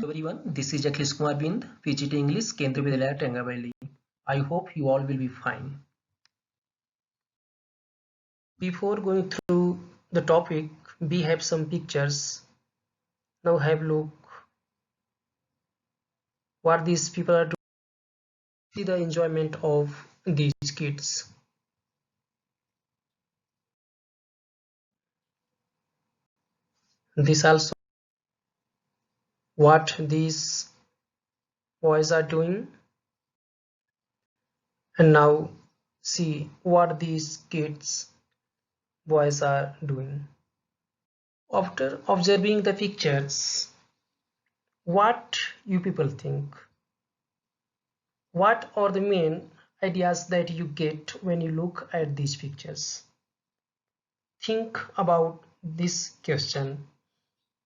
everyone, this is Akhilesh Kumar Bind, PGT English, Kendriya Vidyalaya, Tengavalli. I hope you all will be fine. Before going through the topic, we have some pictures. Now have a look what these people are doing. See the enjoyment of these kids. This also what these boys are doing, and now see what these kids boys are doing. After observing the pictures, what you people think? What are the main ideas that you get when you look at these pictures? Think about this question.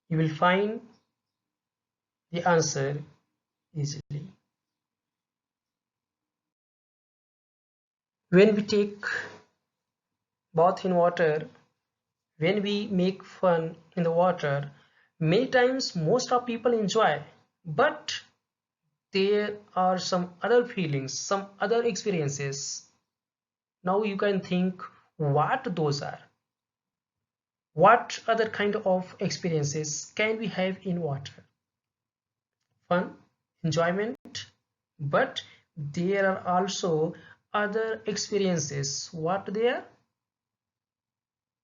You will find the answer easily. When we take bath in water, when we make fun in the water, many times most of people enjoy, but there are some other feelings, some other experiences. Now you can think what those are. What other kind of experiences can we have in water? Fun, enjoyment, but there are also other experiences. What they are?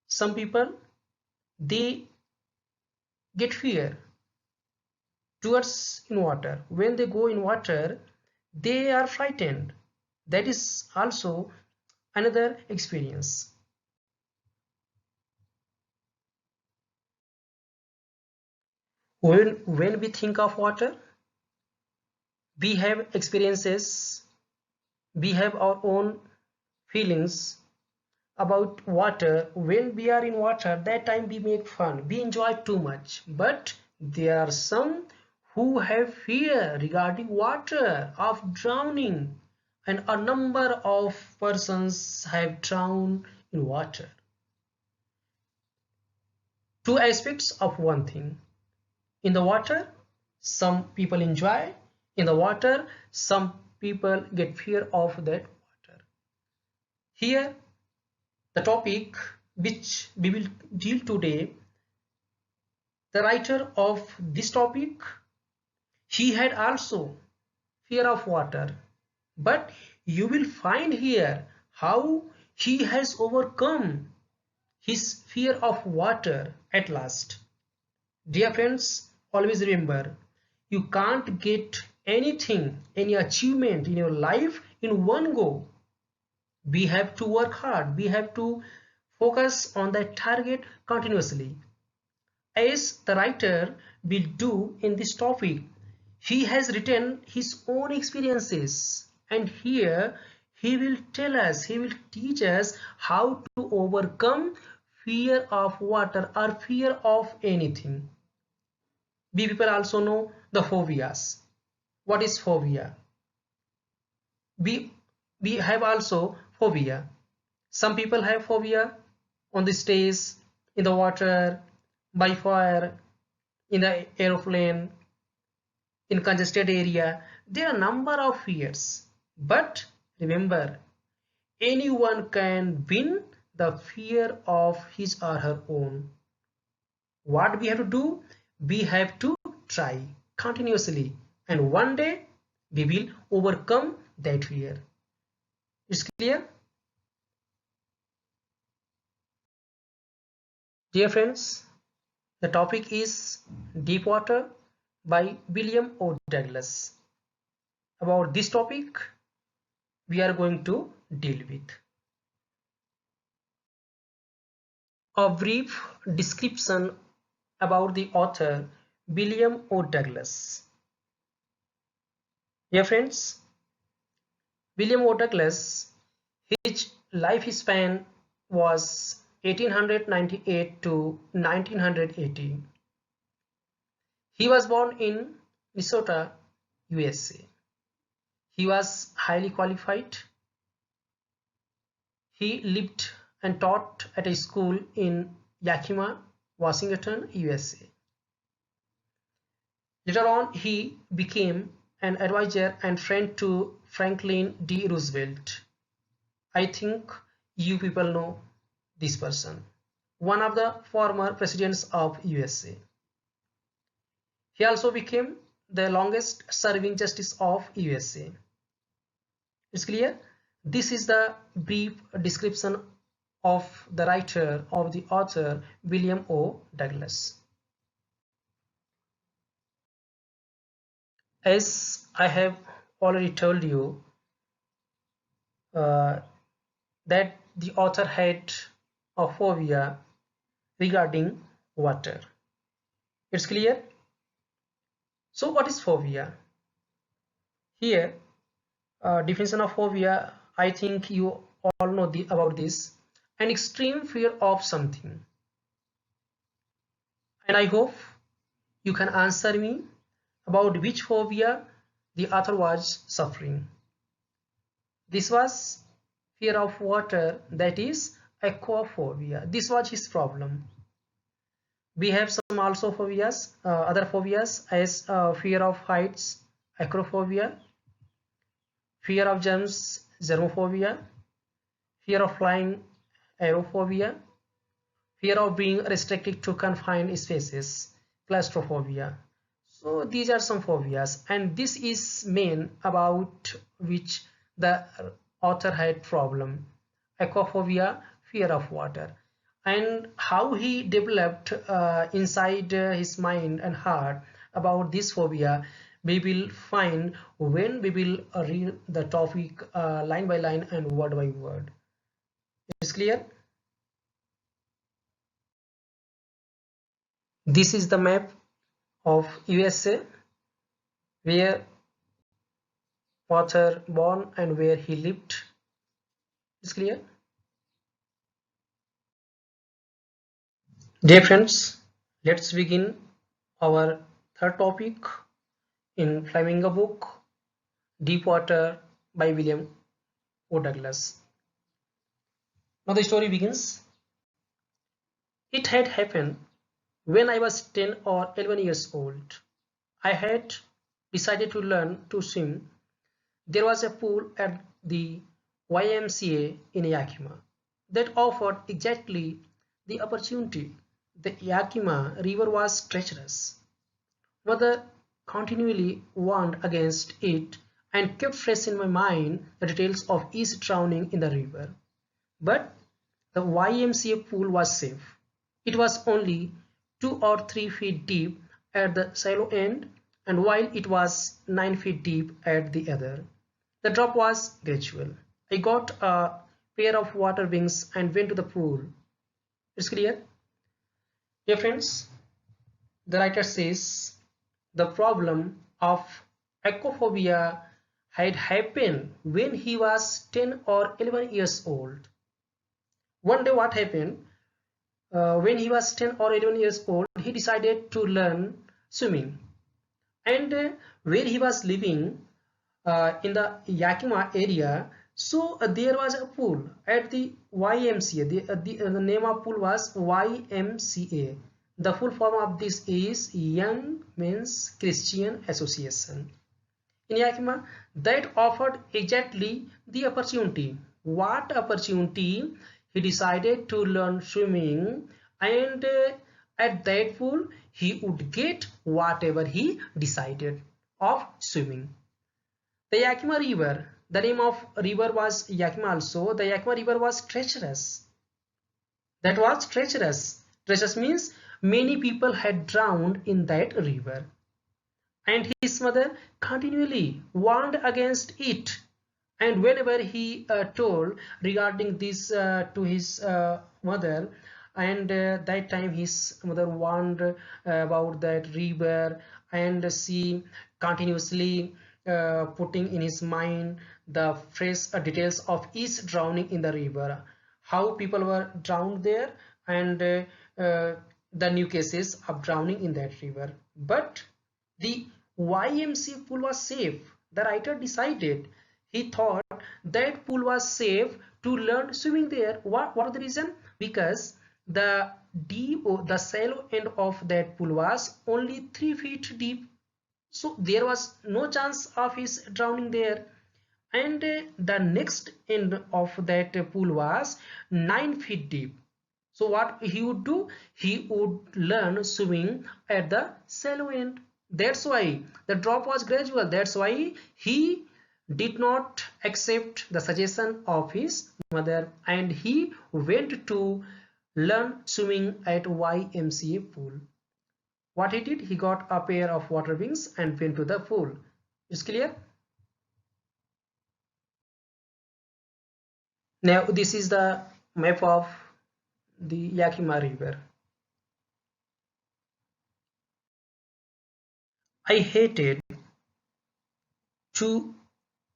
Some people, they get fear towards in water. When they go in water, they are frightened. That is also another experience. When we think of water, we have experiences, we have our own feelings about water. When we are in water, that time we make fun, we enjoy too much, but there are some who have fear regarding water, of drowning, and a number of persons have drowned in water. Two aspects of one thing. In the water, some people enjoy. In the water, some people get fear of that water. Here, the topic which we will deal today, the writer of this topic, he had also fear of water, but you will find here how he has overcome his fear of water at last. Dear friends, always remember, you can't get anything, any achievement in your life in one go. We have to work hard. We have to focus on that target continuously. As the writer will do in this topic, he has written his own experiences, and here he will tell us, he will teach us how to overcome fear of water or fear of anything. We people also know the phobias. What is phobia? We have also phobia. Some people have phobia on the stage, in the water, by fire, in the aeroplane, in congested area. There are a number of fears, but remember, anyone can win the fear of his or her own. What we have to do? We have to try continuously, and one day we will overcome that fear. It's clear? Dear friends, the topic is Deep Water by William O. Douglas. About this topic, we are going to deal with a brief description about the author William O. Douglas. Dear friends, William O. Douglas, his life span was 1898 to 1980. He was born in Minnesota, USA. He was highly qualified. He lived and taught at a school in Yakima, Washington, USA. Later on, he became an advisor and friend to Franklin D. Roosevelt. I think you people know this person, one of the former presidents of USA. He also became the longest serving justice of USA. It's clear? This is the brief description of the writer, of the author, William O. Douglas. As I have already told you, that the author had a phobia regarding water. It's clear? So what is phobia? Here, definition of phobia, I think you all know about this: an extreme fear of something. And I hope you can answer me about which phobia the author was suffering. This was fear of water, that is aquaphobia. This was his problem. We have some also phobias, other phobias, as fear of heights, acrophobia, fear of germs, germophobia, fear of flying, aerophobia, fear of being restricted to confined spaces, claustrophobia. So these are some phobias, and this is main about which the author had problem: aquaphobia, fear of water. And how he developed inside his mind and heart about this phobia, we will find when we will read the topic line by line and word by word. It's clear? This is the map of USA, where author born and where he lived. It's clear? Dear friends, let's begin our third topic in Flamingo book, Deepwater by William O. Douglas. Now the story begins. It had happened when I was 10 or 11 years old. I had decided to learn to swim. There was a pool at the YMCA in Yakima that offered exactly the opportunity. The Yakima River was treacherous. Mother continually warned against it and kept fresh in my mind the details of each drowning in the river. But the YMCA pool was safe. It was only 2 or 3 feet deep at the shallow end, and while it was 9 feet deep at the other. The drop was gradual. I got a pair of water wings and went to the pool. It's clear? Dear friends, the writer says the problem of aquaphobia had happened when he was 10 or 11 years old. One day what happened? When he was 10 or 11 years old, he decided to learn swimming. And where he was living in the Yakima area, so there was a pool at the YMCA. The name of pool was YMCA. The full form of this is Young Men's Christian Association in Yakima, that offered exactly the opportunity. What opportunity? He decided to learn swimming, and at that pool he would get whatever he decided of swimming. The Yakima River, the name of river was Yakima also. The Yakima River was treacherous. That was treacherous. Treacherous means many people had drowned in that river. And his mother continually warned against it. And whenever he told regarding this to his mother, and that time his mother warned about that river, and she continuously putting in his mind the fresh details of each drowning in the river, how people were drowned there, and the new cases of drowning in that river. But the YMCA pool was safe. The writer decided, he thought that pool was safe to learn swimming there. What was the reason? Because the shallow end of that pool was only 3 feet deep. So there was no chance of his drowning there. And the next end of that pool was 9 feet deep. So what he would do, he would learn swimming at the shallow end. That's why the drop was gradual. That's why he did not accept the suggestion of his mother, and he went to learn swimming at YMCA pool. What he did, he got a pair of water wings and went to the pool. It's clear? Now this is the map of the Yakima River. I hated to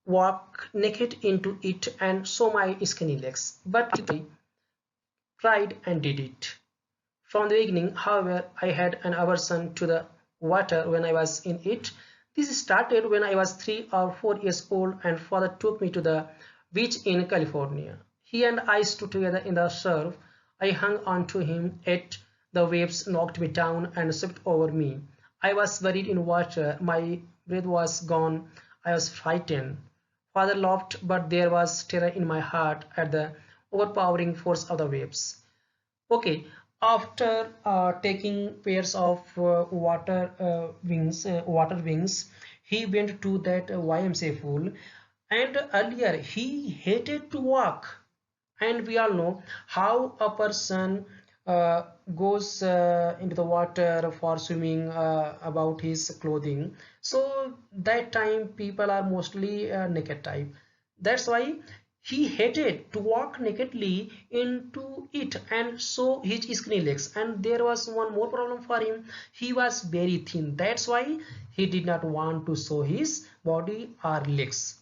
walk naked into it and show my skinny legs, but I tried and did it. From the beginning, however, I had an aversion to the water when I was in it. This started when I was 3 or 4 years old and father took me to the beach in California. He and I stood together in the surf. I hung on to him, yet the waves knocked me down and swept over me. I was buried in water. My breath was gone. I was frightened. Father laughed, but there was terror in my heart at the overpowering force of the waves. Okay, after taking pairs of water wings, he went to that YMCA pool. And earlier he hated to walk, and we all know how a person uh, goes into the water for swimming about his clothing. So that time people are mostly naked type. That's why he hated to walk nakedly into it and show his skinny legs. And there was one more problem for him. He was very thin. That's why he did not want to show his body or legs.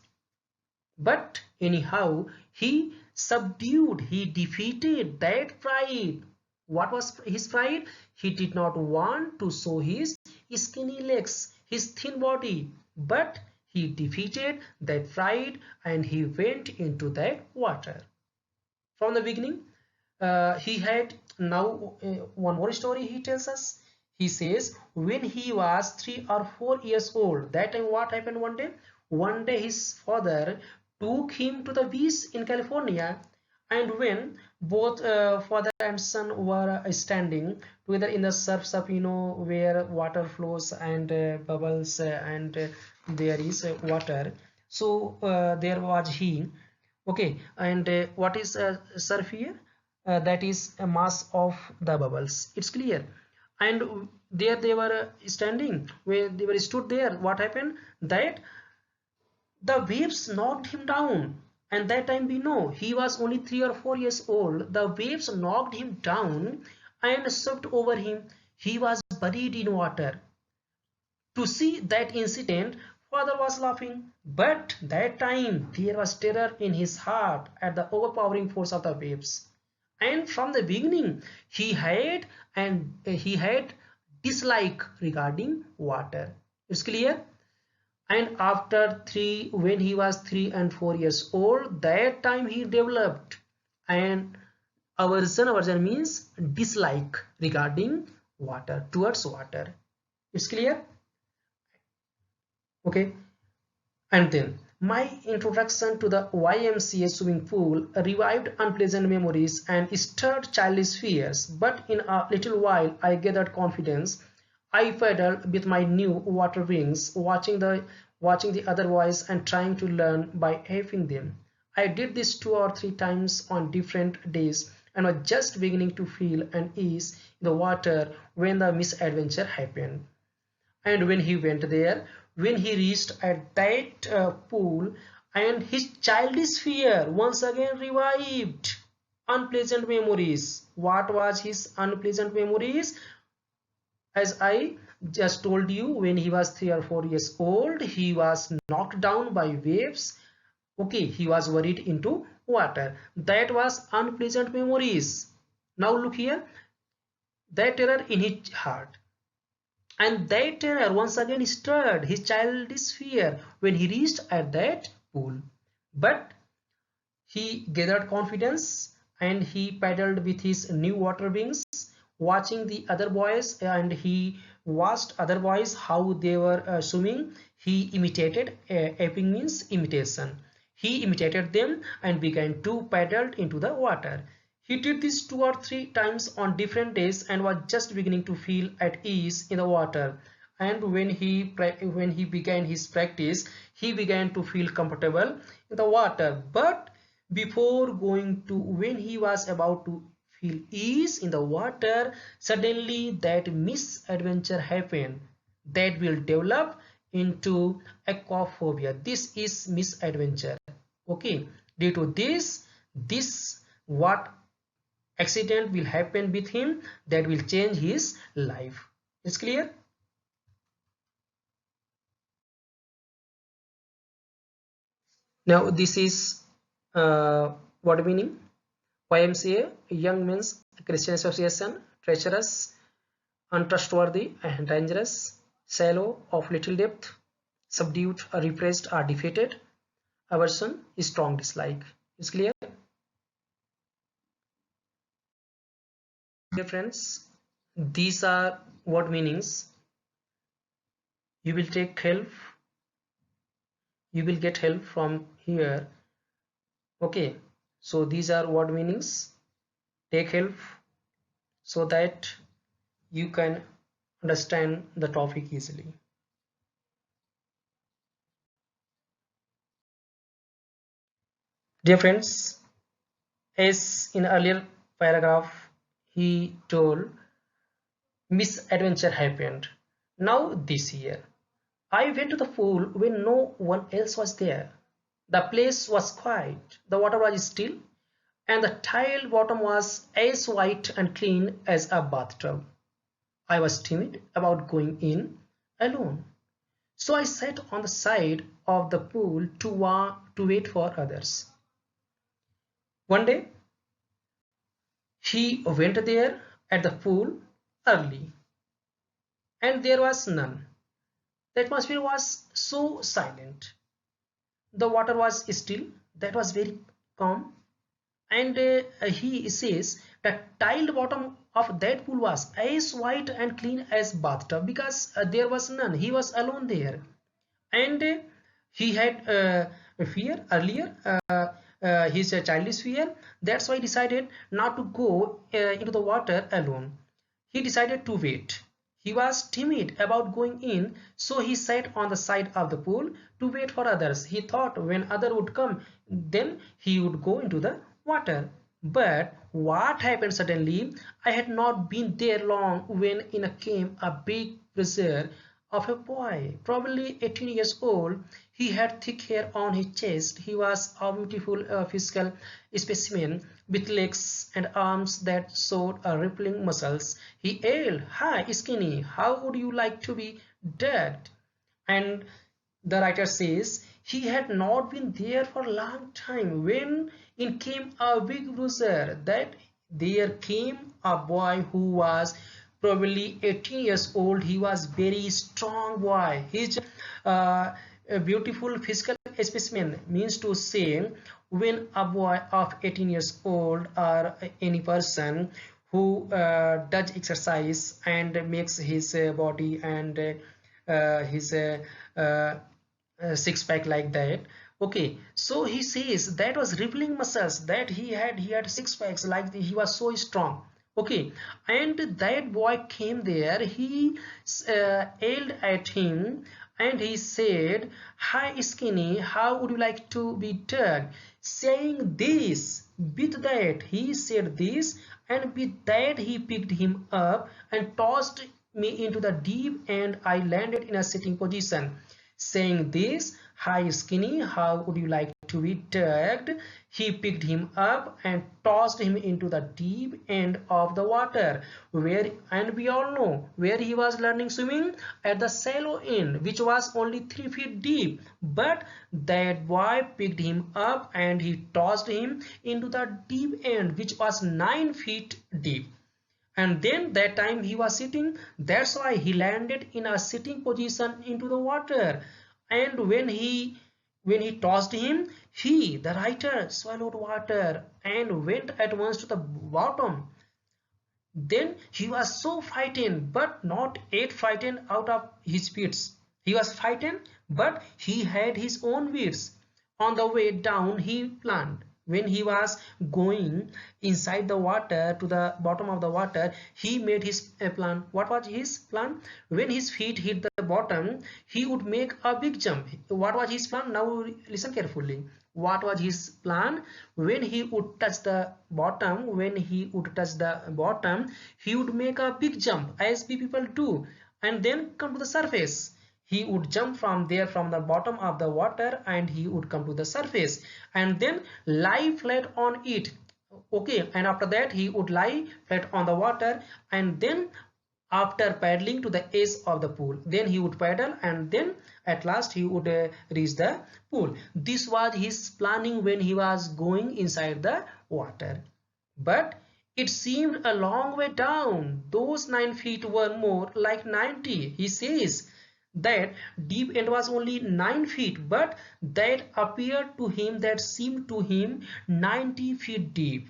But anyhow, he subdued, he defeated that pride. What was his pride? He did not want to show his skinny legs, his thin body, but he defeated that pride and he went into that water. From the beginning, he had now one more story he tells us. He says when he was 3 or 4 years old, that time what happened one day? One day his father took him to the beach in California, and when both father and son were standing together in the surf, where water flows and bubbles and there is water. So there was he. Okay, and what is surf here? That is a mass of the bubbles. It's clear. And there they were standing, where they were stood there. What happened? That the waves knocked him down. And that time we know he was only 3 or 4 years old. The waves knocked him down and swept over him. He was buried in water. To see that incident, father was laughing, but that time there was terror in his heart at the overpowering force of the waves. And from the beginning, he had dislike regarding water. It's clear. And after when he was 3 and 4 years old, that time he developed an aversion means dislike regarding water, towards water. It's clear. Okay, and then my introduction to the YMCA swimming pool revived unpleasant memories and stirred childish fears, but in a little while I gathered confidence. I paddled with my new water wings, watching the other boys and trying to learn by having them. I did this 2 or 3 times on different days and was just beginning to feel an ease in the water when the misadventure happened. And when he went there, when he reached at that pool, and his childish fear once again revived. Unpleasant memories. What was his unpleasant memories? As I just told you, when he was 3 or 4 years old, he was knocked down by waves. Okay, he was worried into water. That was unpleasant memories. Now look here, that terror in his heart. And that terror once again stirred his childish fear when he reached at that pool. But he gathered confidence and he paddled with his new water wings, watching the other boys, and he watched other boys how they were swimming. He imitated. Aping means imitation. He imitated them and began to paddle into the water. He did this 2 or 3 times on different days and was just beginning to feel at ease in the water. And when he began his practice, he began to feel comfortable in the water. But before going to when he was about to feel ease in the water, suddenly that misadventure happened that will develop into aquaphobia. This is misadventure. Okay, due to this what accident will happen with him that will change his life. It's clear? Now this is what meaning? YMCA, Young Men's Christian Association, treacherous, untrustworthy and dangerous, shallow, of little depth, subdued, repressed or defeated, aversion, strong dislike. Is clear? Dear friends, these are what meanings. You will take help, you will get help from here. Okay, so these are what meanings. Take help so that you can understand the topic easily. Dear friends, as in earlier paragraph he told, misadventure happened. Now this year I went to the pool when no one else was there. The place was quiet, the water was still, and the tile bottom was as white and clean as a bathtub. I was timid about going in alone, so I sat on the side of the pool to wait for others. One day, he went there at the pool early, and there was none. The atmosphere was so silent. The water was still, that was very calm, and he says that tiled bottom of that pool was as white and clean as bathtub because there was none. He was alone there, and he had fear earlier, his childish fear. That's why he decided not to go into the water alone. He decided to wait. He was timid about going in, so he sat on the side of the pool to wait for others. He thought when other would come, then he would go into the water. But what happened suddenly? I had not been there long when in came a big brother of a boy, probably 18 years old. He had thick hair on his chest. He was a beautiful physical specimen with legs and arms that showed rippling muscles. He yelled, "Hi, skinny, how would you like to be dead?" And the writer says he had not been there for a long time when in came a big bruiser. That there came a boy who was probably 18 years old. He was very strong boy. His a beautiful physical specimen means to say when a boy of 18 years old or any person who does exercise and makes his body and his six pack like that. Okay, so he says that was rippling muscles that he had six packs, like he was so strong. Okay, and that boy came there. He yelled at him and he said, "Hi skinny, how would you like to be dug?" Saying this, with that he said this, and with that he picked him up and tossed me into the deep, and I landed in a sitting position. Saying this, "Hi skinny, how would you like to be tugged?" He picked him up and tossed him into the deep end of the water, where, and we all know where he was learning swimming, at the shallow end, which was only 3 feet deep. But that boy picked him up and he tossed him into the deep end, which was 9 feet deep. And then that time he was sitting, that's why he landed in a sitting position into the water. And when he tossed him, he, the writer, swallowed water and went at once to the bottom. Then he was so frightened, but not yet frightened out of his wits. He was frightened, but he had his own wits. On the way down, he planned. When he was going inside the water to the bottom of the water, he made his plan. What was his plan? When his feet hit the bottom, he would make a big jump. What was his plan? Now listen carefully. What was his plan? When he would touch the bottom, he would make a big jump, as people do, and then come to the surface. He would jump from there, from the bottom of the water, and he would come to the surface and then lie flat on it. Okay, and after that he would lie flat on the water, and then after paddling to the edge of the pool, then he would paddle, and then at last he would reach the pool. This was his planning when he was going inside the water. But it seemed a long way down. Those 9 feet were more like 90. He says that deep end was only 9 feet, but that appeared to him, that seemed to him 90 feet deep.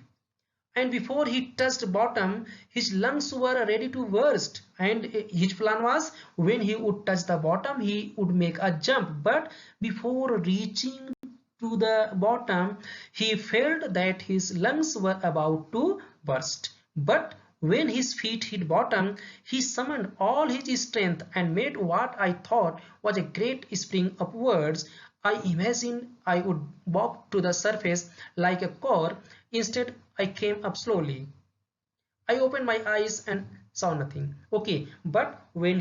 And before he touched bottom, his lungs were ready to burst. And his plan was, when he would touch the bottom, he would make a jump. But before reaching to the bottom, he felt that his lungs were about to burst. But when his feet hit bottom, he summoned all his strength and made what I thought was a great spring upwards. I imagined I would walk to the surface like a cork. Instead, I came up slowly. I opened my eyes and saw nothing. Okay, but when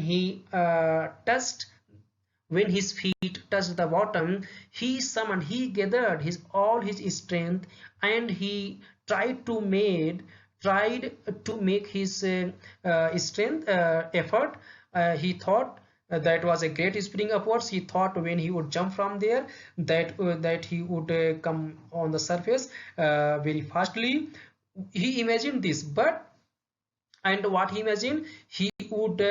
when his feet touched the bottom, he gathered all his strength, and he tried to make his strength effort. He thought that was a great spring upwards. He thought when he would jump from there, that he would come on the surface very fastly. He imagined this, and what he imagined, he would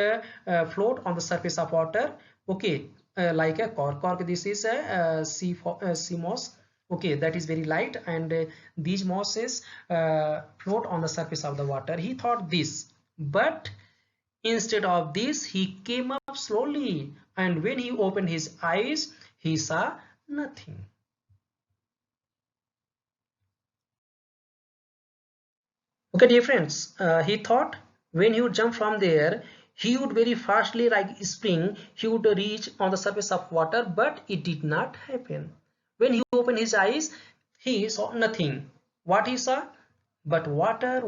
float on the surface of water. Okay, like a cork. This is a sea moss. Okay, that is very light, and these mosses float on the surface of the water. He thought this, but instead of this, he came up slowly, and when he opened his eyes, he saw nothing. Okay, dear friends, he thought when he would jump from there, he would very fastly, like spring, he would reach on the surface of water, but it did not happen. When he opened his eyes, he saw nothing. What he saw? But water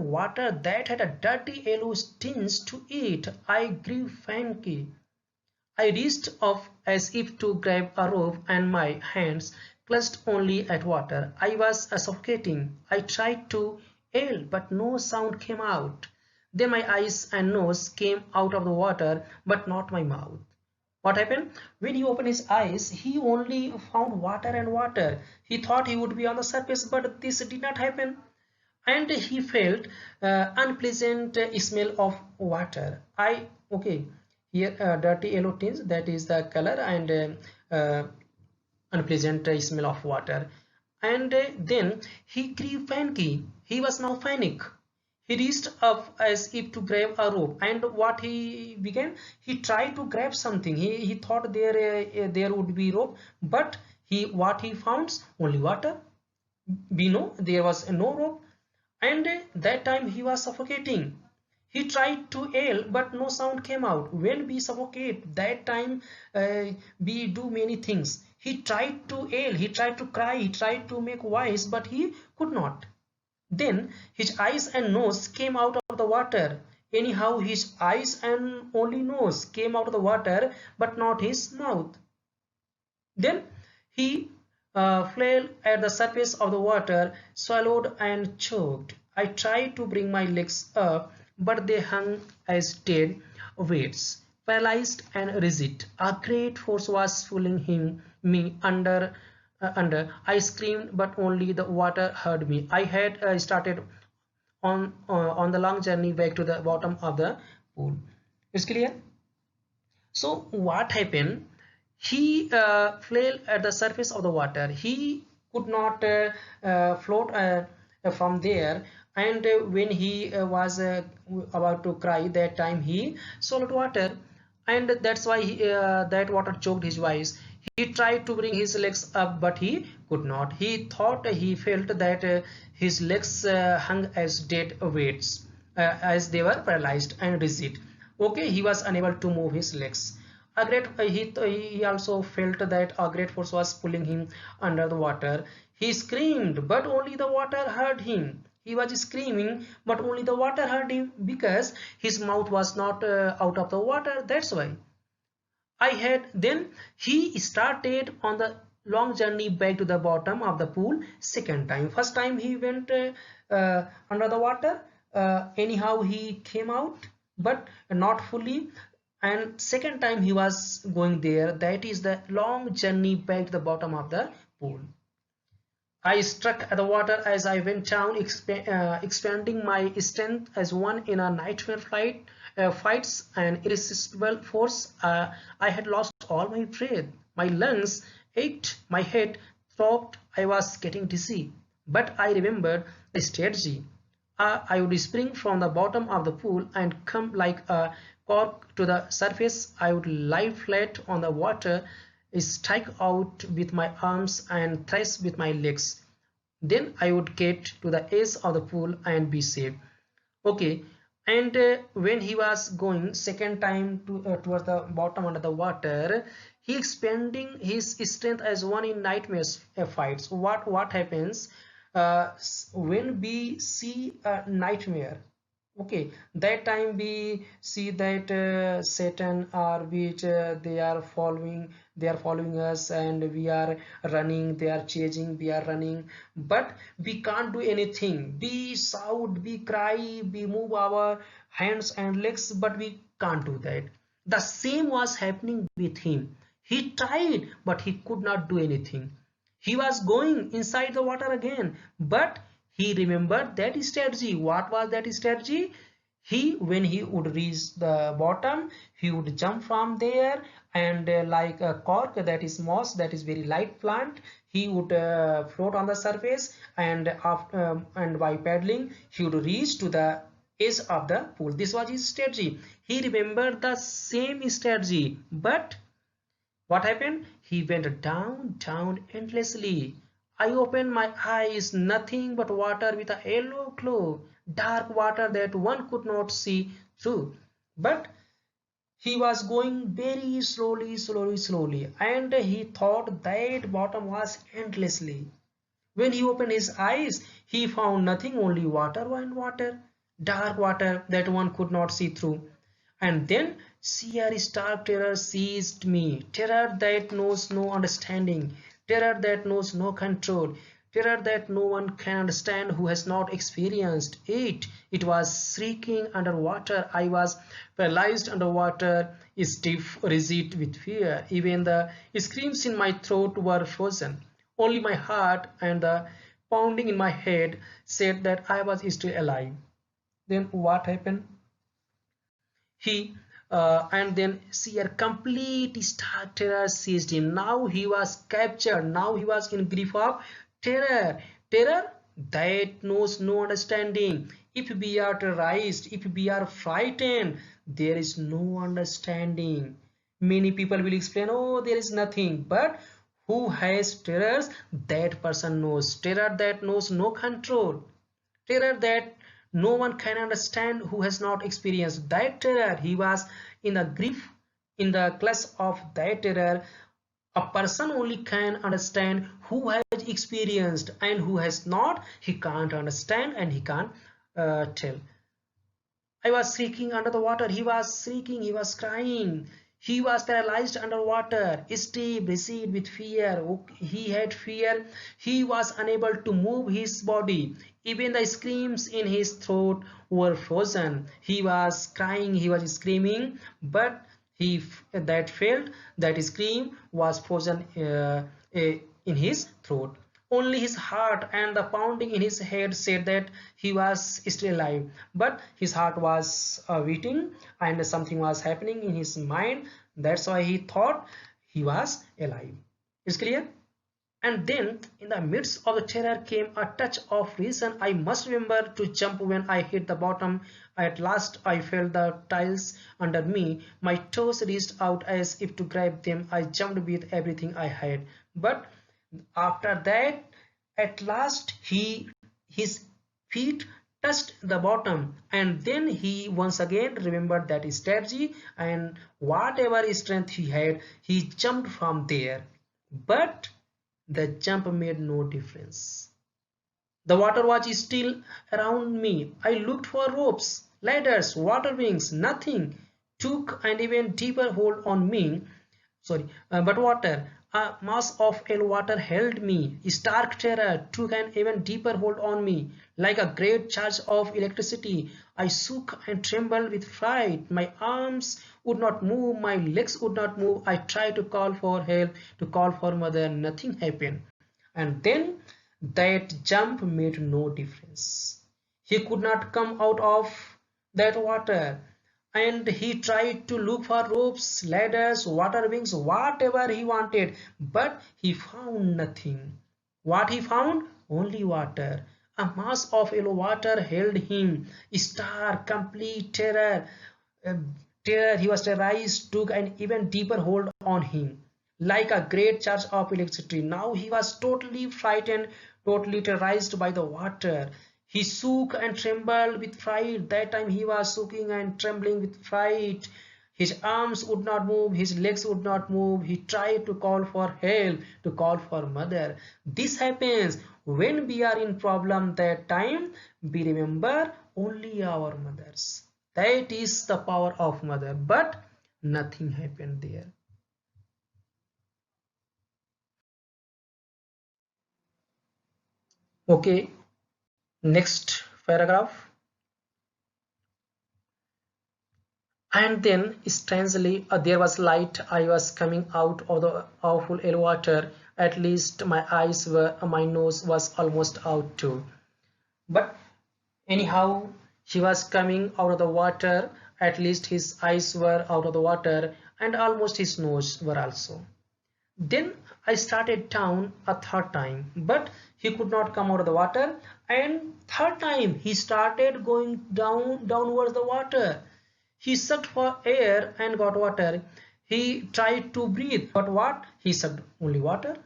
that had a dirty yellow tinge to it. I grew faintly. I reached up as if to grab a rope, and my hands clutched only at water. I was suffocating. I tried to yell, but no sound came out. Then my eyes and nose came out of the water, but not my mouth. What happened? When he opened his eyes, he only found water and water. He thought he would be on the surface, but this did not happen. And he felt unpleasant smell of water. Okay, here dirty yellow tinge, that is the color, and unpleasant smell of water. And then he grew panicky. He was now panic. He reached up as if to grab a rope, and what he began, he tried to grab something. He thought there would be rope, but what he found, only water. We know there was no rope, and that time he was suffocating. He tried to yell, but no sound came out. When we suffocate, that time we do many things. He tried to yell, he tried to cry, he tried to make voice, but he could not. Then his eyes and nose came out of the water. Anyhow, his eyes and only nose came out of the water, but not his mouth. Then he fell at the surface of the water, swallowed and choked. I tried to bring my legs up, but they hung as dead weights, paralyzed and rigid. A great force was pulling me under. I screamed, but only the water heard me. I had started on the long journey back to the bottom of the pool. It's clear? So what happened? He fell at the surface of the water. He could not float from there, and when he was about to cry, that time he swallowed water, and that's why that water choked his voice. He tried to bring his legs up, but he could not. He thought he felt that his legs hung as dead weights, as they were paralyzed and rigid. Okay, he was unable to move his legs. A great he also felt that a great force was pulling him under the water. He screamed, but only the water heard him. He was screaming, but only the water heard him because his mouth was not out of the water. That's why. I had then he started on the long journey back to the bottom of the pool second time. First time he went under the water. Anyhow, he came out, but not fully. And second time he was going there. That is the long journey back to the bottom of the pool. I struck at the water as I went down, expanding my strength as one in a nightmare fights an irresistible force. I had lost all my breath. My lungs ached, my head throbbed, I was getting dizzy. But I remembered the strategy. I would spring from the bottom of the pool and come like a cork to the surface. I would lie flat on the water, strike out with my arms and thrash with my legs. Then I would get to the edge of the pool and be safe. Okay, and when he was going second time towards the bottom under the water, he expanding his strength as one in nightmares fights. What happens when we see a nightmare? Okay, that time we see that Satan or which they are following us, and we are running, they are chasing, we are running, but we can't do anything. We shout, we cry, we move our hands and legs, but we can't do that. The same was happening with him. He tried, but he could not do anything. He was going inside the water again, but he remembered that strategy. What was that strategy? When he would reach the bottom, he would jump from there, and like a cork, that is moss, that is very light plant, he would float on the surface, and after and by paddling he would reach to the edge of the pool. This was his strategy. He remembered the same strategy, but what happened? He went down endlessly. I opened my eyes, nothing but water with a yellow glow, dark water that one could not see through. But he was going very slowly, and he thought that bottom was endlessly. When he opened his eyes, he found nothing, only water and water, dark water that one could not see through. And then sheer stark terror seized me, terror that knows no understanding, terror that knows no control, terror that no one can understand who has not experienced it. It was shrieking underwater. I was paralyzed underwater, stiff, rigid with fear. Even the screams in my throat were frozen. Only my heart and the pounding in my head said that I was still alive. Then what happened? He and then sheer complete stark terror seized him. Now he was captured. Now he was in grief of terror. Terror that knows no understanding. If we are terrorized, if we are frightened, there is no understanding. Many people will explain, oh, there is nothing. But who has terrors? That person knows. Terror that knows no control. Terror that no one can understand who has not experienced that terror. He was in a grief, in the clutch of that terror. A person only can understand who has experienced, and who has not, he can't understand and he can't tell. I was shrieking under the water. He was shrieking, he was crying. He was paralyzed underwater, stiff, dizzy with fear. He had fear. He was unable to move his body. Even the screams in his throat were frozen. He was crying, he was screaming, but that failed. That scream was frozen in his throat. Only his heart and the pounding in his head said that he was still alive. But his heart was beating, and something was happening in his mind. That's why he thought he was alive. Is clear? And then, in the midst of the terror, came a touch of reason. I must remember to jump when I hit the bottom. At last, I felt the tiles under me. My toes reached out as if to grab them. I jumped with everything I had. But after that, at last, his feet touched the bottom, and then he once again remembered that strategy, and whatever strength he had, he jumped from there. But the jump made no difference. The water was still around me. I looked for ropes, ladders, water wings. Nothing took an even deeper hold on me. But water, a mass of yellow water held me. Stark terror took an even deeper hold on me. Like a great charge of electricity, I shook and trembled with fright. My arms would not move, my legs would not move. I tried to call for help, to call for mother. Nothing happened. And then that jump made no difference. He could not come out of that water, and he tried to look for ropes, ladders, water wings, whatever he wanted, but he found nothing. What he found? Only water. A mass of yellow water held him. Stark, complete terror. uh, Terror, he was terrorized, took an even deeper hold on him, like a great charge of electricity. Now he was totally frightened, totally terrorized by the water. He shook and trembled with fright. That time he was shaking and trembling with fright. His arms would not move, his legs would not move. He tried to call for help, to call for mother. This happens when we are in problem. That time we remember only our mothers. That is the power of mother, but nothing happened there. Okay, next paragraph. And then, strangely, there was light. I was coming out of the awful water. At least my eyes were, my nose was almost out too. But anyhow, he was coming out of the water. At least his eyes were out of the water, and almost his nose were also. Then I started down a third time, but he could not come out of the water. And third time he started going downwards the water. He sucked for air and got water. He tried to breathe, but what? He sucked only water.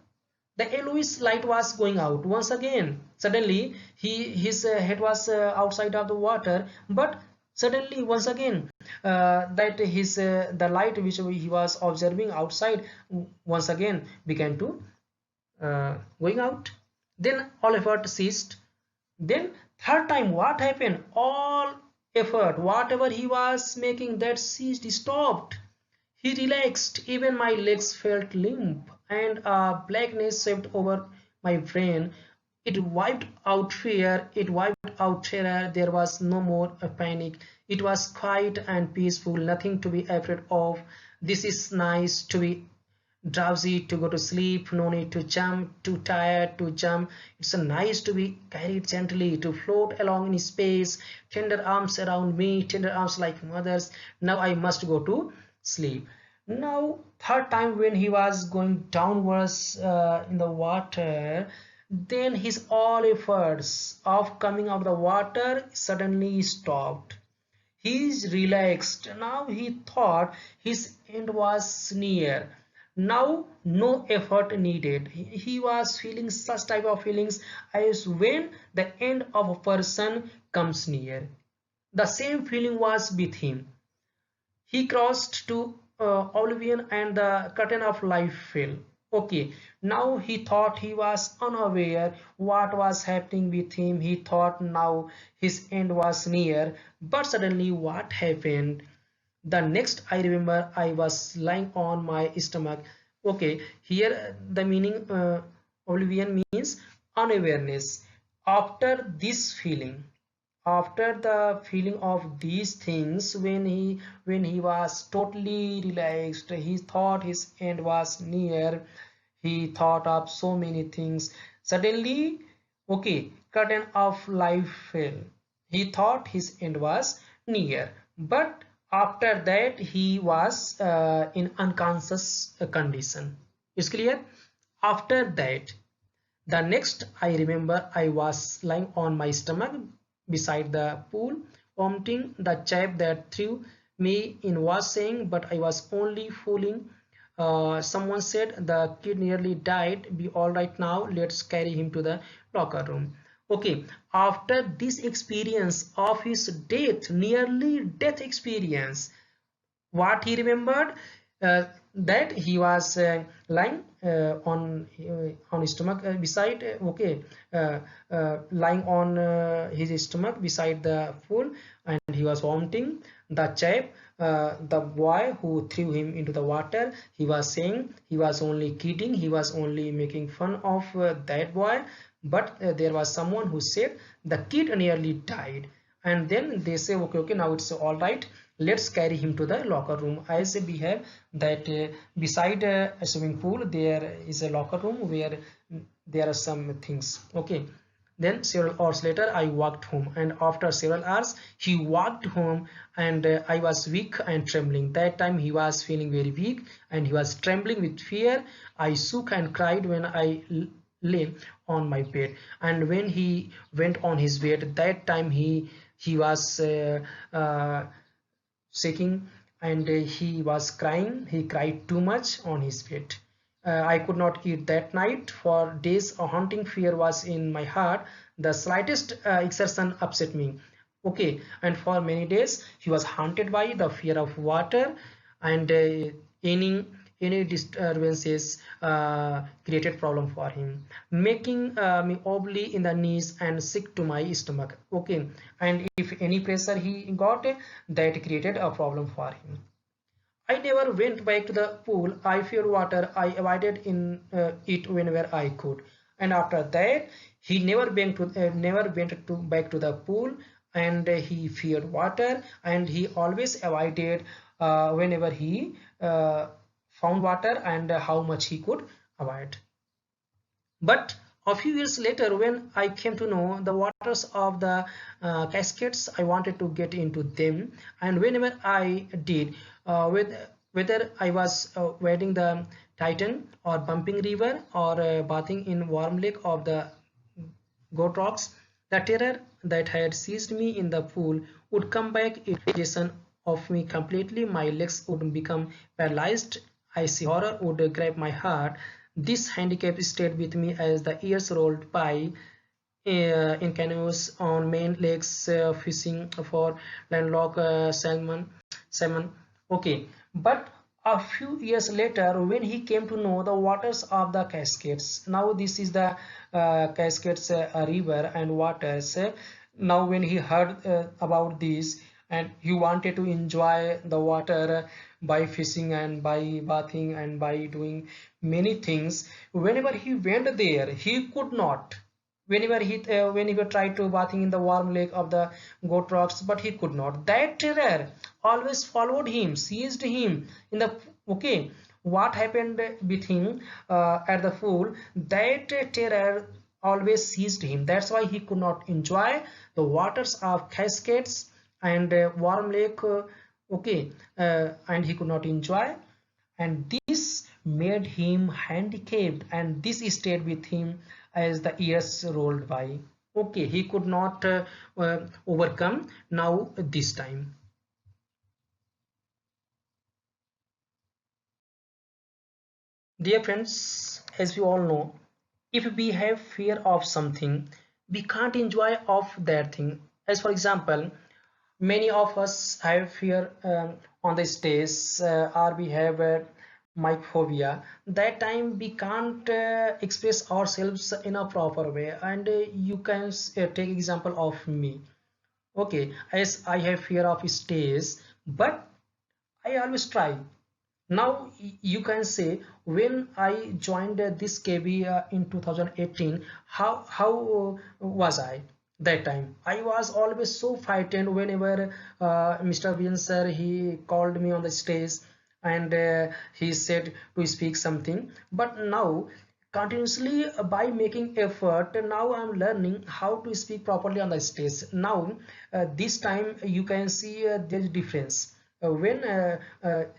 The yellowish light was going out once again. Suddenly, his head was outside of the water, but suddenly once again that his the light which he was observing outside once again began to going out. Then all effort ceased. Then third time what happened? All effort, whatever he was making, that ceased, stopped. He relaxed. Even my legs felt limp, and a blackness swept over my brain. It wiped out fear, it wiped out terror. There was no more panic. It was quiet and peaceful, nothing to be afraid of. This is nice, to be drowsy, to go to sleep, no need to jump, too tired to jump. It's nice to be carried gently, to float along in space, tender arms around me, tender arms like mothers. Now I must go to sleep. Now third time when he was going downwards in the water, then his all efforts of coming out of the water suddenly stopped. He's relaxed. Now he thought his end was near. Now no effort needed. He was feeling such type of feelings as when the end of a person comes near. The same feeling was with him. He crossed to oblivion, and the curtain of life fell. Okay, now he thought he was unaware what was happening with him. He thought now his end was near. But suddenly what happened? The next I remember, I was lying on my stomach. Okay, here the meaning oblivion means unawareness. After this feeling, after the feeling of these things, when he was totally relaxed, he thought his end was near. He thought of so many things. Suddenly, okay, curtain of life fell. He thought his end was near, but after that he was in unconscious condition. It's clear. After that, The next I remember, I was lying on my stomach beside the pool, vomiting. The chap that threw me in was saying, but I was only fooling. Someone said the kid nearly died. Be all right now. Let's carry him to the locker room. Okay, after this experience of his death, nearly death experience, what he remembered, that he was lying on his stomach beside okay lying on his stomach beside the pool, and he was vomiting. The chap, the boy who threw him into the water, he was saying he was only kidding, he was only making fun of that boy, but there was someone who said the kid nearly died. And then they say, okay, now it's all right, let's carry him to the locker room. As we have that beside a swimming pool there is a locker room where there are some things. Okay, then several hours later I walked home, and after several hours he walked home, and I was weak and trembling. That time he was feeling very weak and he was trembling with fear. I shook and cried when I lay on my bed, and when he went on his bed, that time he was shaking, and he was crying. He cried too much on his bed. I could not eat that night. For days a haunting fear was in my heart. The slightest exertion upset me. Okay, and for many days he was haunted by the fear of water, and any any disturbances created problem for him, making me wobbly in the knees and sick to my stomach. Okay, and if any pressure he got, that created a problem for him. I never went back to the pool. I feared water. I avoided in it whenever I could. And after that, he never went to back to the pool, and he feared water, and he always avoided whenever he found water, and how much he could avoid. But a few years later, when I came to know the waters of the cascades, I wanted to get into them. And whenever I did, whether I was wading the Titan or bumping river or bathing in warm lake of the goat rocks, the terror that had seized me in the pool would come back in possession of me completely. My legs would become paralyzed. I see horror would grab my heart. This handicap stayed with me as the years rolled by, in canoes on main lakes, fishing for landlocked salmon. Okay, but a few years later, when he came to know the waters of the Cascades, now this is the Cascades river and waters. Now, when he heard about this, and he wanted to enjoy the water by fishing and by bathing and by doing many things, whenever he went there, he could not. Whenever tried to bathing in the warm lake of the goat rocks, but he could not. That terror always followed him, seized him in the. Okay, what happened with him at the pool? That terror always seized him. That's why he could not enjoy the waters of cascades and warm lake. Okay, and he could not enjoy, and this made him handicapped, and this stayed with him as the years rolled by. Okay, he could not overcome now this time. Dear friends, as we all know, if we have fear of something, we can't enjoy of that thing. As for example, many of us have fear on the stage, or we have mic phobia. That time we can't express ourselves in a proper way, and you can take example of me. Okay, as I have fear of stage, but I always try. Now you can say, when I joined this KB in 2018, how was I that time? I was always so frightened whenever Mr. Vian sir, he called me on the stage, and he said to speak something. But now, continuously, by making effort, now I'm learning how to speak properly on the stage. Now this time you can see there's difference. When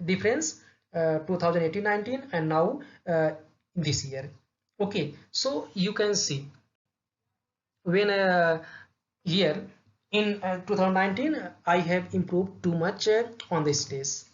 difference 2018-19 and now this year. Okay, so you can see when here in 2019 I have improved too much on this stage.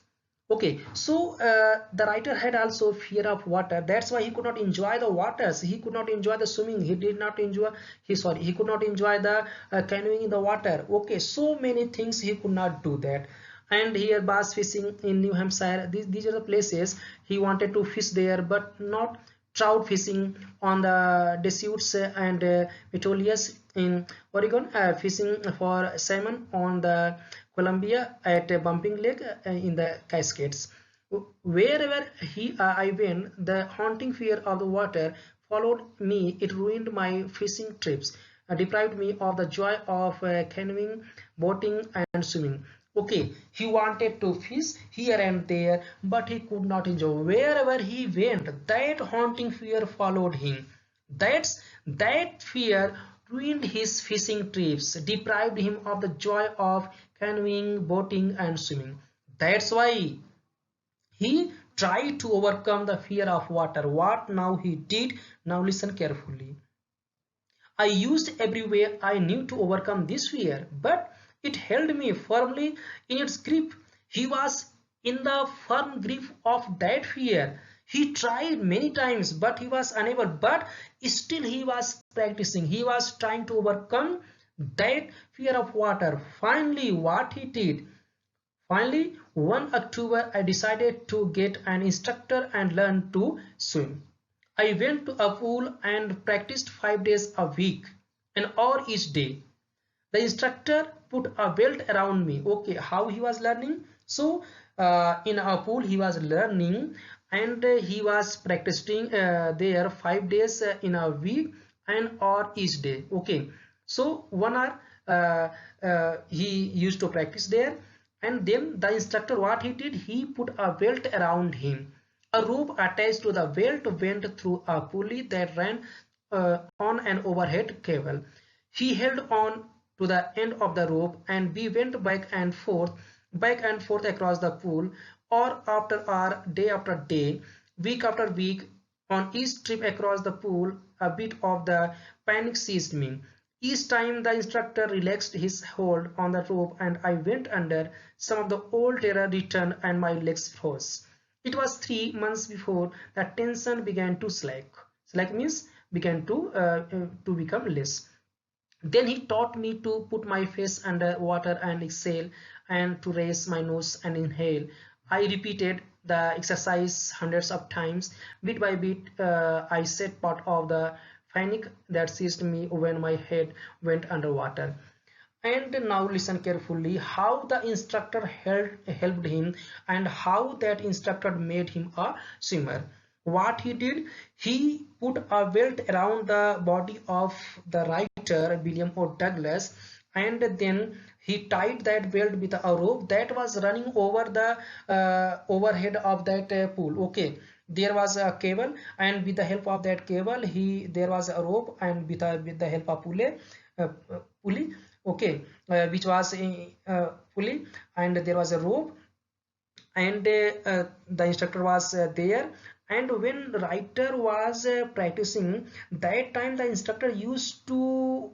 Okay, so the writer had also fear of water. That's why he could not enjoy the waters. He could not enjoy the swimming. He did not enjoy. He could not enjoy the canoeing in the water. Okay, so many things he could not do that. And here bass fishing in New Hampshire. These are the places he wanted to fish there, but not trout fishing on the Deschutes and Metolius in Oregon, fishing for salmon on the Columbia at Bumping Lake in the Cascades. Wherever I went, the haunting fear of the water followed me. It ruined my fishing trips, deprived me of the joy of canoeing, boating, and swimming. Okay, he wanted to fish here and there, but he could not enjoy. Wherever he went, that haunting fear followed him. That fear ruined his fishing trips, deprived him of the joy of canoeing, boating, and swimming. That's why he tried to overcome the fear of water. What now he did? Now listen carefully. I used every way I knew to overcome this fear, but it held me firmly in its grip. He was in the firm grip of that fear. He tried many times, but he was unable. But still, he was practicing. He was trying to overcome that fear of water. Finally, what he did? Finally, one October, I decided to get an instructor and learn to swim. I went to a pool and practiced 5 days a week, an hour each day. The instructor put a belt around me. Okay, how he was learning? So, in a pool, he was learning and he was practicing there 5 days in a week, an hour each day. Okay, so 1 hour he used to practice there, and then the instructor, what he did, he put a belt around him. A rope attached to the belt went through a pulley that ran on an overhead cable. He held on to the end of the rope and we went back and forth across the pool, hour after hour, day after day, week after week. On each trip across the pool, a bit of the panic seized me. Each time the instructor relaxed his hold on the rope and I went under, some of the old terror returned and my legs froze. It was 3 months before the tension began to slack. Slack means began to become less. Then he taught me to put my face under water and exhale, and to raise my nose and inhale. I repeated the exercise hundreds of times. Bit by bit, I set part of the panic that seized me when my head went underwater. And now listen carefully how the instructor helped him and how that instructor made him a swimmer. What he did, he put a belt around the body of the writer William O. Douglas, and then he tied that belt with a rope that was running over the overhead of that pool. Okay, there was a cable, and with the help of that cable, there was a rope, and with the help of pulley, okay, which was a pulley, and there was a rope, and the instructor was there. And when writer was practicing, that time the instructor used to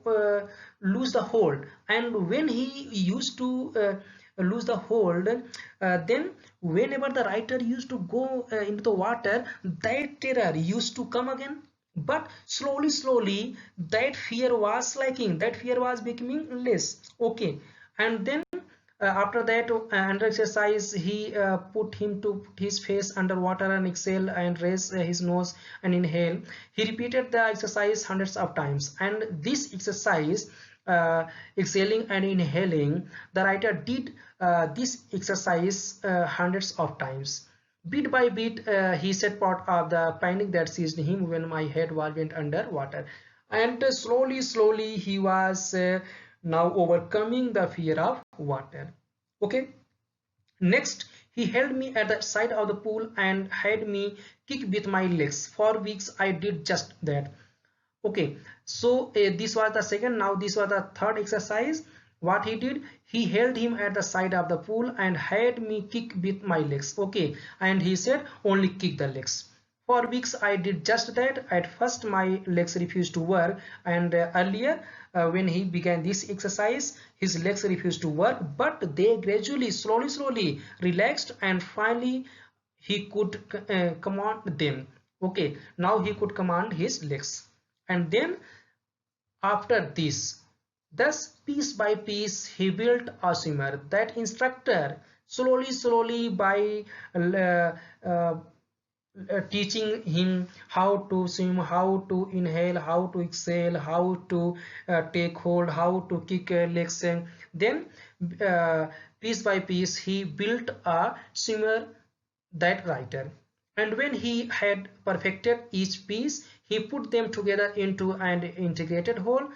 lose the hold, and when he used to lose the hold, then whenever the writer used to go into the water, that terror used to come again. But slowly that fear was slacking, that fear was becoming less. Okay, and then after that, under exercise, he put him to put his face underwater and exhale and raise his nose and inhale. He repeated the exercise hundreds of times, and this exercise, exhaling and inhaling, the writer did this exercise hundreds of times. Bit by bit, he set part of the panic that seized him when my head went under water. And slowly, he was now overcoming the fear of water. Okay. Next, he held me at the side of the pool and had me kick with my legs. For weeks, I did just that. Okay, so this was the second. Now this was the third exercise. What he did, he held him at the side of the pool and had me kick with my legs. Okay, and he said only kick the legs. For weeks I did just that. At first my legs refused to work, and earlier when he began this exercise his legs refused to work, but they gradually slowly relaxed, and finally he could command them. Okay, now he could command his legs. And then after this, thus piece by piece he built a swimmer. That instructor slowly by uh, uh, teaching him how to swim, how to inhale, how to exhale, how to take hold, how to kick legs. Then piece by piece he built a swimmer, that writer. And when he had perfected each piece, he put them together into an integrated whole.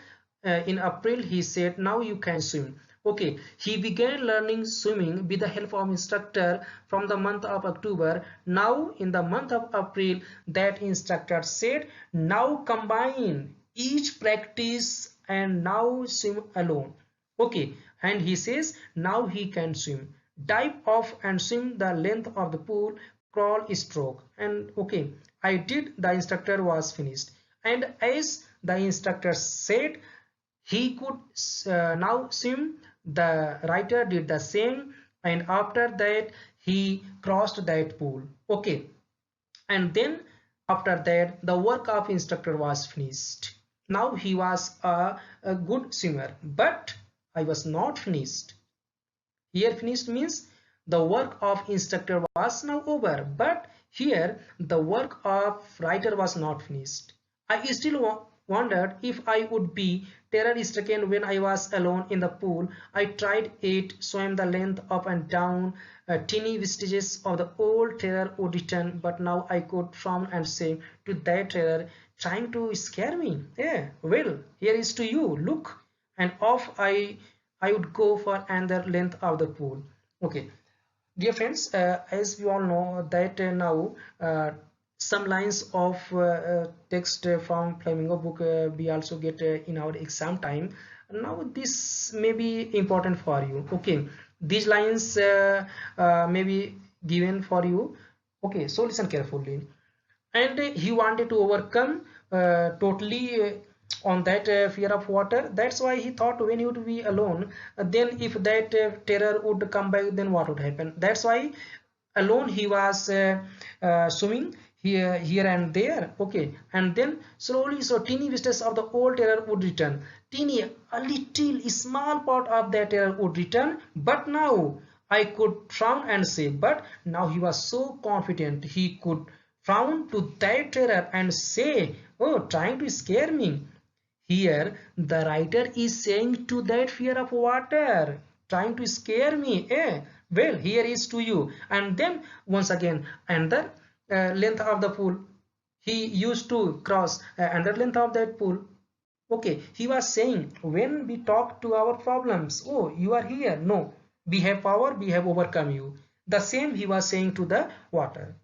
In April, he said, "Now you can swim." Okay, he began learning swimming with the help of instructor from the month of October. Now, in the month of April, that instructor said, "Now combine each practice and now swim alone." Okay, and he says, "Now he can swim. Dive off and swim the length of the pool, crawl, stroke." And okay, I did. The instructor was finished. And as the instructor said, he could now swim. The writer did the same, and after that he crossed that pool. Okay, and then after that the work of instructor was finished. Now he was a good swimmer, but I was not finished. Here finished means the work of instructor was now over, but here the work of writer was not finished. I still wondered if I would be terror stricken when I was alone in the pool. I tried it, swam the length up and down. Teeny vestiges of the old terror would return, but now I could frown and say to that terror trying to scare me, "Yeah, well, here is to you, look," and off I would go for another length of the pool. Okay, dear friends, as we all know that now some lines of text from Flamingo book we also get in our exam time. Now this may be important for you. Okay, these lines may be given for you. Okay, so listen carefully. And he wanted to overcome totally on that fear of water. That's why he thought when he would be alone, then if that terror would come back, then what would happen. That's why alone he was swimming here and there. Okay, and then slowly so teeny vistas of the old terror would return. Teeny, a little small part of that terror would return, but now I could frown and say, but now he was so confident he could frown to that terror and say, "Oh, trying to scare me." Here, the writer is saying to that fear of water, "Trying to scare me, eh? Well, here is to you." And then once again, another length of the pool. He used to cross another length of that pool. Okay, he was saying, when we talk to our problems, "Oh, you are here. No, we have power, we have overcome you." The same he was saying to the water.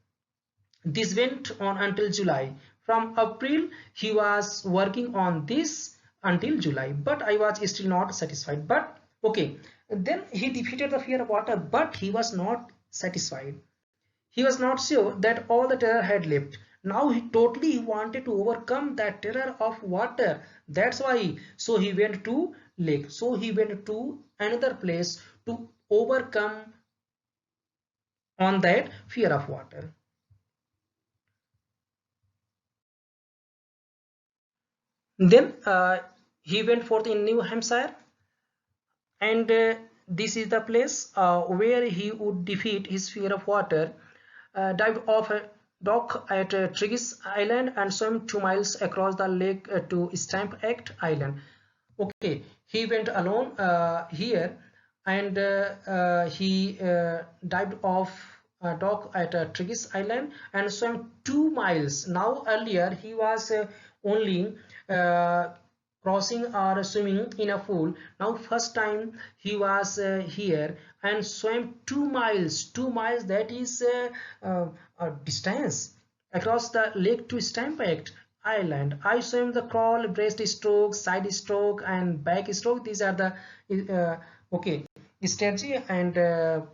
This went on until July. From April, he was working on this until July, but I was still not satisfied. But okay, then he defeated the fear of water, but he was not satisfied. He was not sure that all the terror had left. Now he totally wanted to overcome that terror of water. That's why. So he went to lake. So he went to another place to overcome on that fear of water. Then he went forth in New Hampshire, and this is the place where he would defeat his fear of water. Dived off a dock at Trigis Island and swam 2 miles across the lake to Stamp Act Island. Okay, he went alone here, and he dived off a dock at Trigis Island and swam 2 miles. Now earlier he was only uh, crossing or swimming in a pool. Now first time he was here and swam 2 miles. 2 miles, that is a distance across the lake to Stampede Island. I swam the crawl, breaststroke, side stroke, and backstroke. These are the okay. strategy and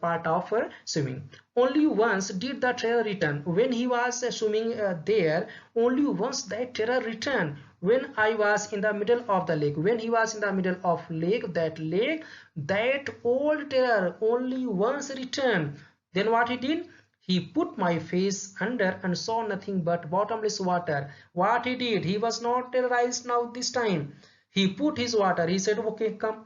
part of swimming. Only once did the terror return. When he was swimming there, only once that terror returned. When I was in the middle of the lake, when he was in the middle of lake, that old terror only once returned. Then what he did? He put my face under and saw nothing but bottomless water. What he did? He was not terrorized now this time. He put his water. He said, okay, come.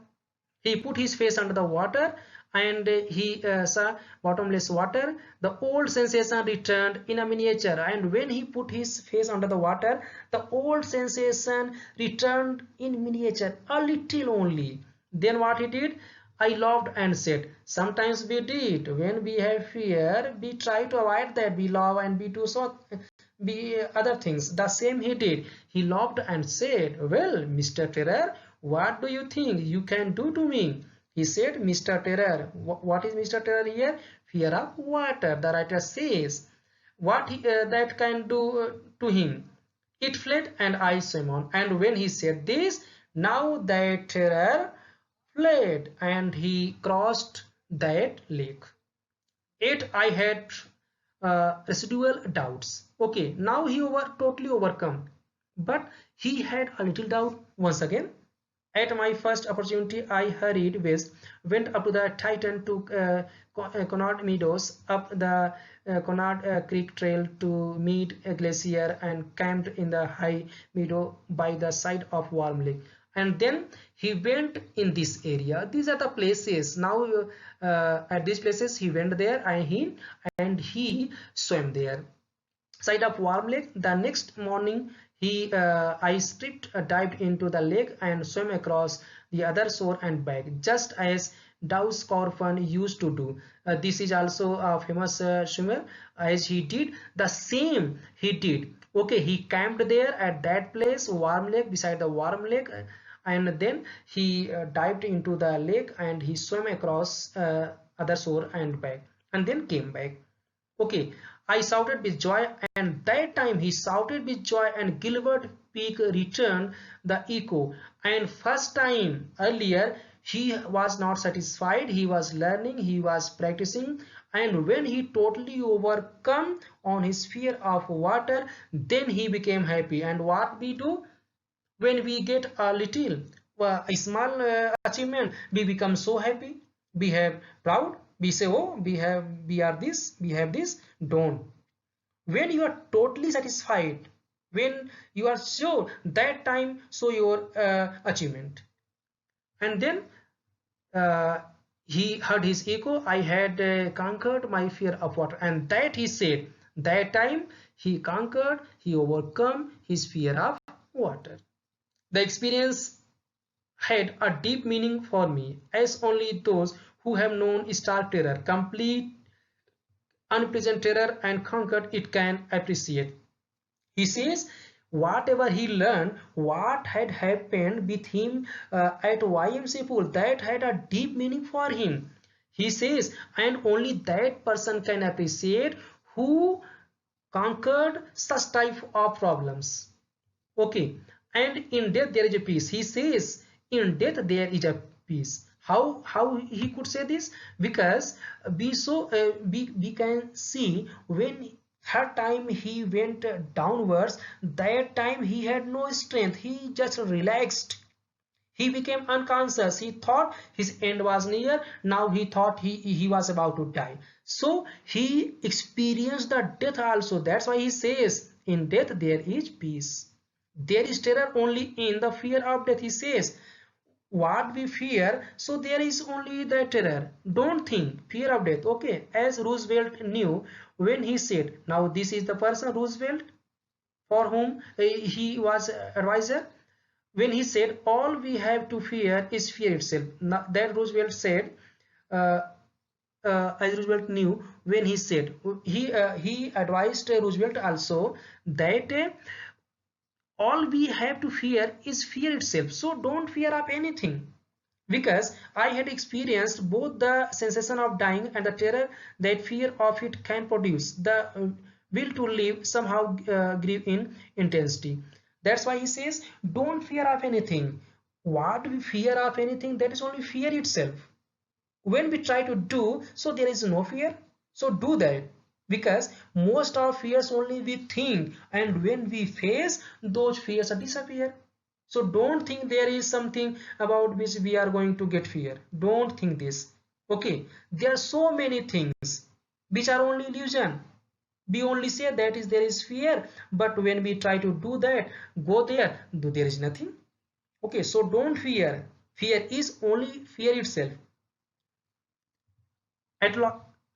He put his face under the water and he saw bottomless water. The old sensation returned in a miniature, and when he put his face under the water, the old sensation returned in miniature, a little only. Then what he did? I laughed and said, sometimes we did. When we have fear, we try to avoid that. We laugh and we do so be other things. The same he did. He laughed and said, well, Mr. Terror, what do you think you can do to me? He said, Mr. Terror. What is Mr. Terror here? Fear of water. The writer says, what that can do to him? It fled and I swam on. And when he said this, now that terror fled and he crossed that lake. Yet I had residual doubts. Okay, now he totally overcome, but he had a little doubt once again. At my first opportunity, I hurried west, went up to the Titan to Conard Meadows, up the Conard Creek Trail to meet a glacier, and camped in the high meadow by the side of Warm Lake. And then he went in this area. These are the places. Now at these places he went there and he swam there. Side of Warm Lake. The next morning I dived into the lake and swam across the other shore and back, just as Dow Scorpion used to do. This is also a famous swimmer. As he did the same, he did. Okay, he camped there at that place, Warm Lake, beside the Warm Lake, and then he dived into the lake and he swam across other shore and back, and then came back. Okay, I shouted with joy, and that time he shouted with joy, and Gilbert Peak returned the echo. And first time earlier he was not satisfied, he was learning, he was practicing, and when he totally overcome on his fear of water, then he became happy. And what we do when we get a little a small achievement, we become so happy, we have proud, we say, oh, we are this, we have this. Don't. When you are totally satisfied, when you are sure, that time show your achievement. And then he heard his echo, I had conquered my fear of water, and that he said, that time he conquered, he overcome his fear of water. The experience had a deep meaning for me, as only those who have known stark terror, complete unpleasant terror, and conquered it can appreciate. He says whatever he learned, what had happened with him at YMCA pool, that had a deep meaning for him. He says, and only that person can appreciate who conquered such type of problems. Okay, and in death there is a peace. He says in death there is a peace. How he could say this? Because we can see when third time he went downwards, that time he had no strength, he just relaxed, he became unconscious, he thought his end was near, now he thought he was about to die, so he experienced the death also. That's why he says in death there is peace. There is terror only in the fear of death. He says what we fear, so there is only the terror. Don't think fear of death. Okay, as Roosevelt knew when he said, now this is the person Roosevelt for whom he was advisor, when he said all we have to fear is fear itself. Now, that Roosevelt said, as Roosevelt knew when he said, he advised Roosevelt also that all we have to fear is fear itself. So don't fear of anything, because I had experienced both the sensation of dying and the terror that fear of it can produce. The will to live somehow grew in intensity. That's why he says don't fear of anything. What we fear of anything, that is only fear itself. when we try to do, so there is no fear. So do that, because most of fears only we think, and when we face, those fears disappear. So don't think there is something about which we are going to get fear. Don't think this. Okay, there are so many things which are only illusion. We only say that is there is fear, but when we try to do that, go there, there is nothing. Okay, so don't fear. Fear is only fear itself. At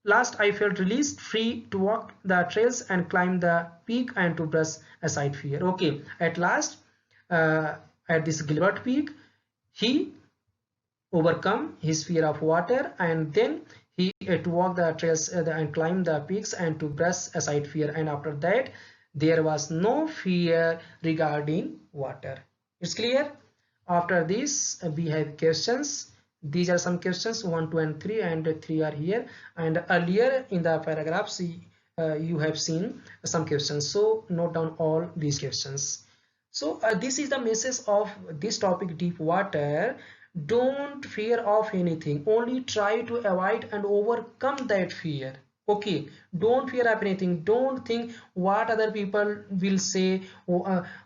last I felt released, free to walk the trails and climb the peak and to brush aside fear. Okay, at last, at this Gilbert Peak, he overcome his fear of water, and then he to walk the trails and climb the peaks and to brush aside fear. And after that, there was no fear regarding water. It's clear? After this, we have questions. These are some questions, 1, 2 and 3, and 3 are here. And earlier in the paragraphs, you have seen some questions. So note down all these questions. So this is the message of this topic, deep water. Don't fear of anything. Only try to avoid and overcome that fear. Okay, don't fear of anything. Don't think what other people will say,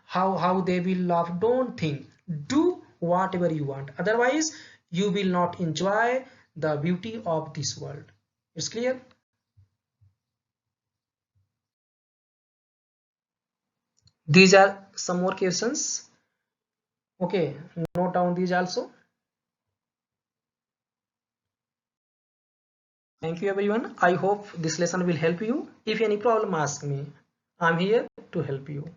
how they will laugh. Don't think. Do whatever you want. Otherwise, you will not enjoy the beauty of this world. It's clear? These are some more questions. Okay, note down these also. Thank you everyone. I hope this lesson will help you. If any problem, ask me. I'm here to help you.